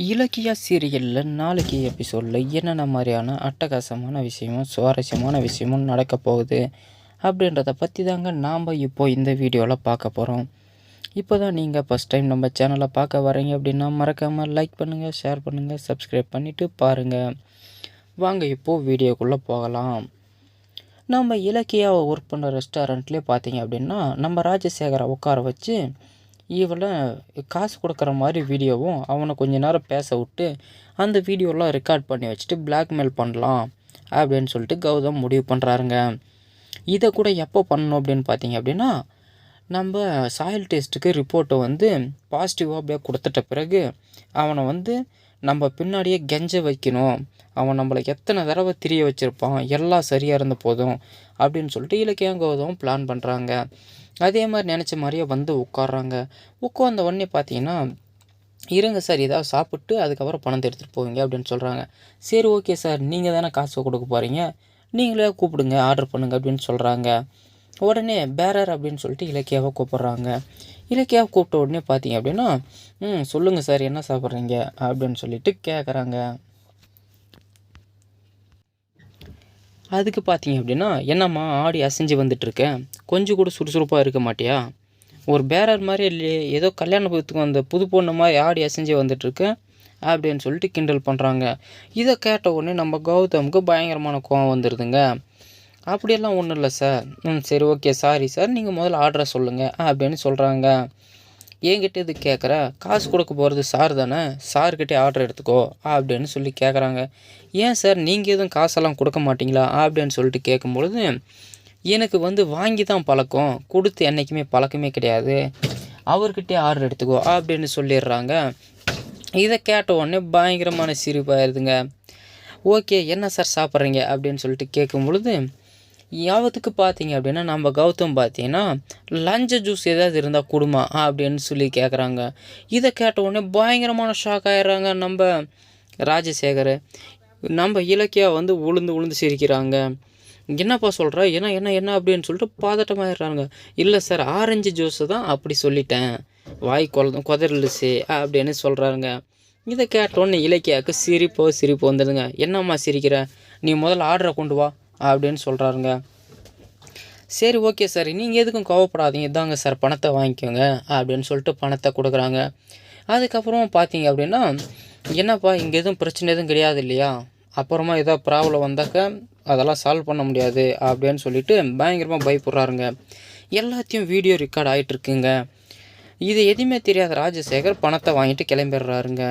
இலக்கியா சீரியலில் நாளைக்கு எபிசோடில் என்னென்ன மாதிரியான அட்டகாசமான விஷயமும் சுவாரஸ்யமான விஷயமும் நடக்க போகுது அப்படின்றத பற்றி தாங்க நாம் இப்போது இந்த வீடியோவில் பார்க்க போகிறோம். இப்போ தான் நீங்கள் ஃபஸ்ட் டைம் நம்ம சேனலை பார்க்க வரீங்க அப்படின்னா மறக்காமல் லைக் பண்ணுங்கள், ஷேர் பண்ணுங்கள், சப்ஸ்கிரைப் பண்ணிவிட்டு பாருங்கள். வாங்க இப்போது வீடியோக்குள்ளே போகலாம். நம்ம இலக்கியாவை ஒர்க் பண்ணுற ரெஸ்டாரண்ட்லேயே பார்த்தீங்க அப்படின்னா நம்ம ராஜசேகரை உட்கார வச்சு இவளை காசு கொடுக்குற மாதிரி வீடியோவும் அவனை கொஞ்ச நேரம் பேச விட்டு அந்த வீடியோலாம் ரெக்கார்ட் பண்ணி வச்சுட்டு பிளாக்மெயில் பண்ணலாம் அப்படின்னு சொல்லிட்டு கௌதம் முடிவு பண்ணுறாருங்க. இதை கூட எப்போ பண்ணணும் அப்படின்னு பார்த்தீங்க அப்படின்னா நம்ம சாயில் டெஸ்ட்டுக்கு ரிப்போர்ட்டை பாசிட்டிவாக அப்படியே கொடுத்துட்ட பிறகு அவனை நம்ம பின்னாடியே கெஞ்ச வைக்கணும். அவன் நம்மளை எத்தனை தடவை திரிய வச்சுருப்பான், எல்லாம் சரியாக இருந்த போதும் அப்படின்னு சொல்லிட்டு இலக்கியா கௌதம் பிளான் பண்ணுறாங்க. அதே மாதிரி நினச்ச மாதிரியே உட்காடுறாங்க. உட்காந்த உடனே பார்த்தீங்கன்னா இருங்க சார், ஏதாவது சாப்பிட்டு அதுக்கப்புறம் பணத்தை எடுத்துகிட்டு போவீங்க அப்படின்னு சொல்கிறாங்க. சரி ஓகே சார், நீங்கள் தானே காசு கொடுக்க போகிறீங்க, நீங்களே கூப்பிடுங்க, ஆர்டர் பண்ணுங்க அப்படின்னு சொல்கிறாங்க. உடனே பேரர் அப்படின்னு சொல்லிட்டு இலக்கியாவை கூப்பிட்றாங்க. இலக்கியாவை கூப்பிட்ட உடனே பார்த்தீங்க அப்படின்னா சொல்லுங்கள் சார் என்ன சாப்பிட்றீங்க அப்படின்னு சொல்லிட்டு கேட்குறாங்க. அதுக்கு பார்த்தீங்க அப்படின்னா என்னம்மா ஆடி அசைஞ்சு வந்துட்டுருக்கேன், கொஞ்சம் கூட சுறுசுறுப்பாக இருக்க மாட்டியா, ஒரு பேரர் மாதிரி இல்லையே, ஏதோ கல்யாணத்துக்கு வந்த புது பொண்ணு மாதிரி ஆடி அசைஞ்சு வந்துட்டுருக்கேன் அப்படின்னு சொல்லிட்டு கிண்டல் பண்ணுறாங்க. இதை கேட்ட உடனே நம்ம கௌதமுக்கு பயங்கரமான கோவம் வந்துடுதுங்க. அப்படியெல்லாம் ஒன்றும் இல்லை சார். சரி ஓகே சாரி சார், நீங்கள் முதல்ல ஆர்டரை சொல்லுங்கள் அப்படின்னு சொல்கிறாங்க. என்கிட்ட இது கேட்குற, காசு கொடுக்க போகிறது சார் தானே, சார்கிட்டே ஆர்டர் எடுத்துக்கோ அப்படின்னு சொல்லி கேட்குறாங்க. ஏன் சார் நீங்கள் எதுவும் காசெல்லாம் கொடுக்க மாட்டிங்களா அப்படின்னு சொல்லிட்டு கேட்கும்பொழுது எனக்கு வாங்கி தான் பழக்கம், கொடுத்து என்றைக்குமே பழக்கமே கிடையாது, அவர்கிட்டே ஆர்டர் எடுத்துக்கோ அப்படின்னு சொல்லிடுறாங்க. இதை கேட்ட உடனே பயங்கரமான சிரிப்பாயிருதுங்க. ஓகே என்ன சார் சாப்பிட்றீங்க அப்படின்னு சொல்லிட்டு கேட்கும் பொழுது யாவத்துக்கு பார்த்தீங்க அப்படின்னா நம்ம கௌதம் பார்த்தீங்கன்னா லஞ்ச ஜூஸ் ஏதாவது இருந்தால் கொடுமா அப்படின்னு சொல்லி கேட்குறாங்க. இதை கேட்ட உடனே பயங்கரமான ஷாக் ஆகிடுறாங்க நம்ம ராஜசேகர். நம்ம இலக்கியா உளுந்து சிரிக்கிறாங்க. என்னப்பா சொல்கிற, என்ன என்ன என்ன அப்படின்னு சொல்லிட்டு பதட்டமாயிடுறாங்க. இல்லை சார், ஆரஞ்சு ஜூஸு தான் அப்படி சொல்லிட்டேன், வாய் கொதறலுச்சு அப்படின்னு சொல்கிறாங்க. இதை கேட்டோன்னே இலக்கியாவுக்கு சிரிப்பு வந்துடுங்க. என்னம்மா சிரிக்கிற, நீ முதல்ல ஆர்டரை கொண்டு வா அப்படின்னு சொல்கிறாருங்க. சரி ஓகே சார், நீங்கள் எதுக்கும் கோவப்படாதீங்க, இதாங்க சார் பணத்தை வாங்கிக்கோங்க அப்படின்னு சொல்லிட்டு பணத்தை கொடுக்குறாங்க. அதுக்கப்புறம் பார்த்தீங்க அப்படின்னா என்னப்பா இங்கே எதுவும் பிரச்சனை எதுவும் கிடையாது இல்லையா, அப்புறமா ஏதோ ப்ராப்ளம் வந்தாக்க அதெல்லாம் சால்வ் பண்ண முடியாது அப்படின்னு சொல்லிட்டு பயங்கரமாக பயப்படுறாருங்க. எல்லாத்தையும் வீடியோ ரெக்கார்ட் ஆகிட்டுருக்குங்க. இது எதுவுமே தெரியாத ராஜசேகர் பணத்தை வாங்கிட்டு கிளம்பிடுறாருங்க.